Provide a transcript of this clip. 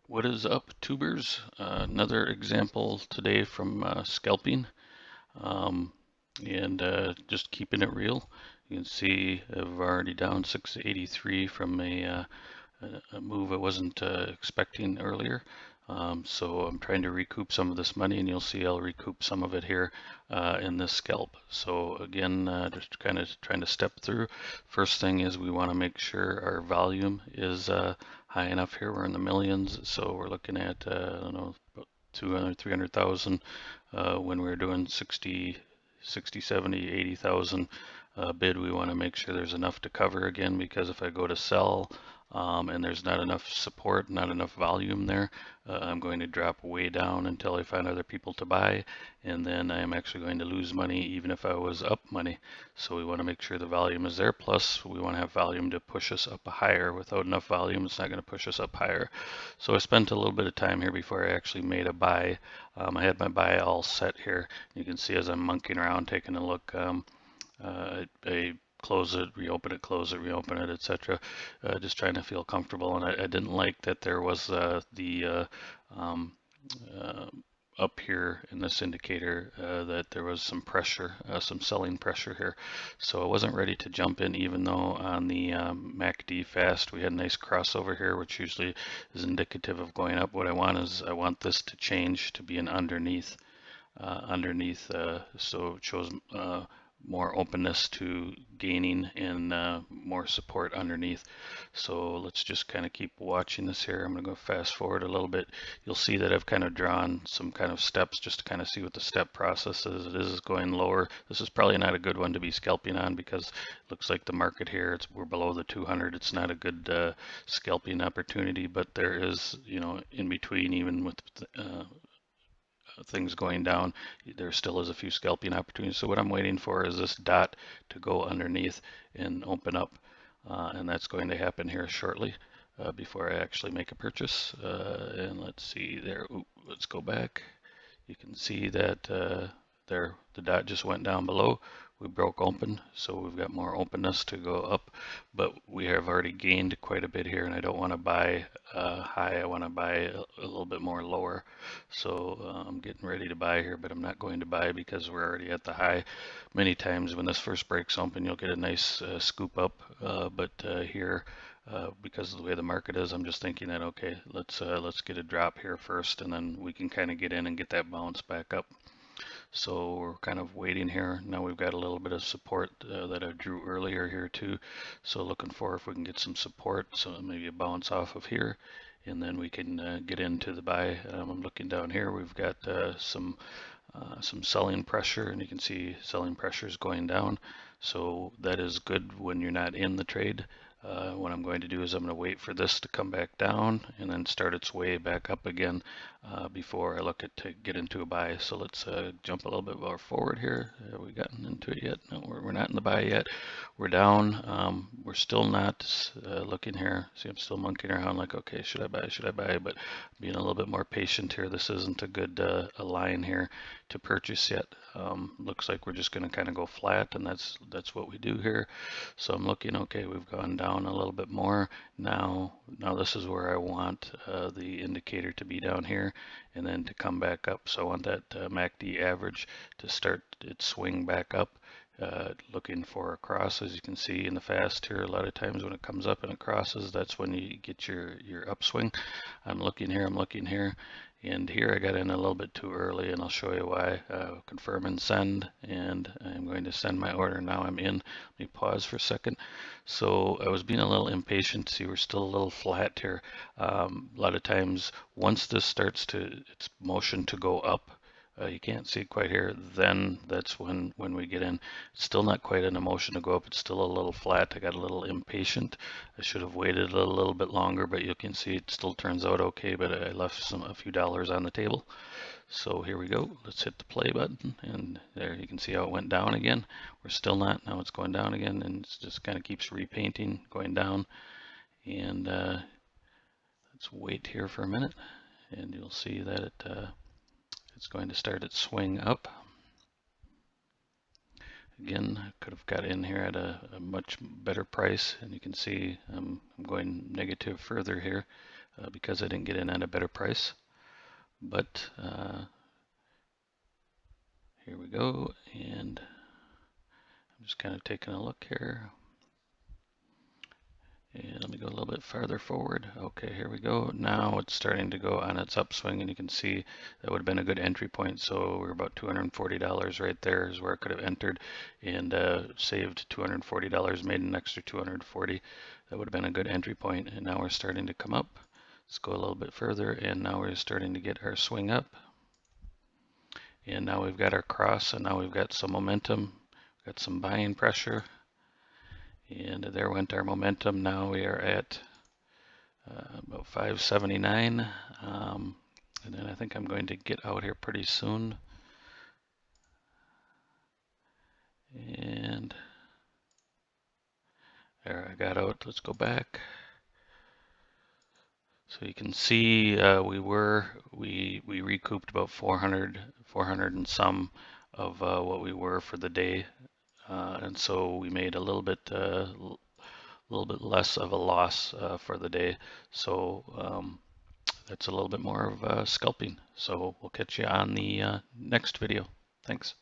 What is up, tubers? Another example today from scalping, um, and just keeping it real. You can see I've already down 683 from a move I wasn't expecting earlier. So I'm trying to recoup some of this money, and you'll see I'll recoup some of it here in this scalp. So again, just kind of trying to step through. First thing is we want to make sure our volume is high enough here. We're in the millions, so we're looking at, I don't know, about 200, 300,000 when we're doing 60, 60, 70, 80,000 bid. We want to make sure there's enough to cover again, because if I go to sell, and there's not enough support, not enough volume there, I'm going to drop way down until I find other people to buy, and then I'm actually going to lose money even if I was up money. So we want to make sure the volume is there, plus we want to have volume to push us up higher. Without enough volume, it's not going to push us up higher. So I spent a little bit of time here before I actually made a buy. I had my buy all set here. You can see as I'm monkeying around, taking a look, I close it, reopen it, reopen it, etc. Just trying to feel comfortable. And I didn't like that there was um, uh, up here in this indicator that there was some pressure, some selling pressure here. So I wasn't ready to jump in, even though on the MACD fast we had a nice crossover here, which usually is indicative of going up. What I want is I want this to change to be an underneath. So it shows more openness to gaining and more support underneath. So let's just kind of keep watching this here. I'm going to go fast forward a little bit. You'll see that I've kind of drawn some kind of steps just to kind of see what the step process is. It is going lower. This is probably not a good one to be scalping on, because it looks like the market here, we're below the 200. It's not a good scalping opportunity, but there is, in between, even with things going down, there still is a few scalping opportunities. So what I'm waiting for is this dot to go underneath and open up, and that's going to happen here shortly before I actually make a purchase. And let's see there. Ooh, let's go back. You can see that there the dot just went down below. We broke open, so we've got more openness to go up, but we have already gained quite a bit here, and I don't want to buy high. I want to buy a little bit more lower. So I'm getting ready to buy here, but I'm not going to buy because we're already at the high. Many times when this first breaks open, you'll get a nice scoop up, but here, because of the way the market is, I'm just thinking that, okay, let's get a drop here first, and then we can kind of get in and get that bounce back up. So we're kind of waiting here. Now we've got a little bit of support that I drew earlier here too. So looking for if we can get some support, so maybe a bounce off of here, and then we can get into the buy. I'm looking down here. We've got some selling pressure, and you can see selling pressure is going down. So that is good when you're not in the trade. What I'm going to do is I'm going to wait for this to come back down and then start its way back up again before I look at to get into a buy. So let's jump a little bit more forward here. Have we gotten into it yet? No, we're not in the buy yet. We're down. We're still not looking here. See, I'm still monkeying around like, okay, should I buy? Should I buy? But being a little bit more patient here. This isn't a good a line here to purchase yet. Looks like we're just going to kind of go flat, and that's what we do here. So I'm looking, okay, we've gone down a little bit more. Now this is where I want the indicator to be down here, and then to come back up. So I want that MACD average to start its swing back up. Looking for a cross, as you can see in the fast here. A lot of times when it comes up and it crosses, that's when you get your upswing. I'm looking here, and here I got in a little bit too early, and I'll show you why. Confirm and send, and I'm going to send my order. Now I'm in. Let me pause for a second. So I was being a little impatient. See, we're still a little flat here. A lot of times, once this starts to its motion to go up, you can't see it quite here, then that's when we get in. It's still not quite an emotion to go up. It's still a little flat. I got a little impatient. I should have waited a little bit longer, but you can see it still turns out okay, but I left a few dollars on the table. So here we go. Let's hit the play button, and there you can see how it went down again. We're still not. Now it's going down again, and it just kind of keeps repainting, going down. And let's wait here for a minute, and you'll see that it's going to start its swing up. Again, I could have got in here at a much better price, and you can see I'm going negative further here. because I didn't get in at a better price. But here we go, and I'm just kind of taking a look here. And let me go a little bit farther forward. Okay, here we go. Now it's starting to go on its upswing, and you can see that would have been a good entry point. So we're about $240 right there is where I could have entered and saved $240, made an extra $240. That would have been a good entry point. And now we're starting to come up. Let's go a little bit further, and now we're starting to get our swing up. And now we've got our cross, and now we've got some momentum, got some buying pressure. And there went our momentum. Now we are at about 579. And then I think I'm going to get out here pretty soon. And there, I got out. Let's go back. So you can see we recouped about 400 and some of what we were for the day. And so we made a little bit less of a loss for the day. So that's a little bit more of scalping. So we'll catch you on the next video. Thanks.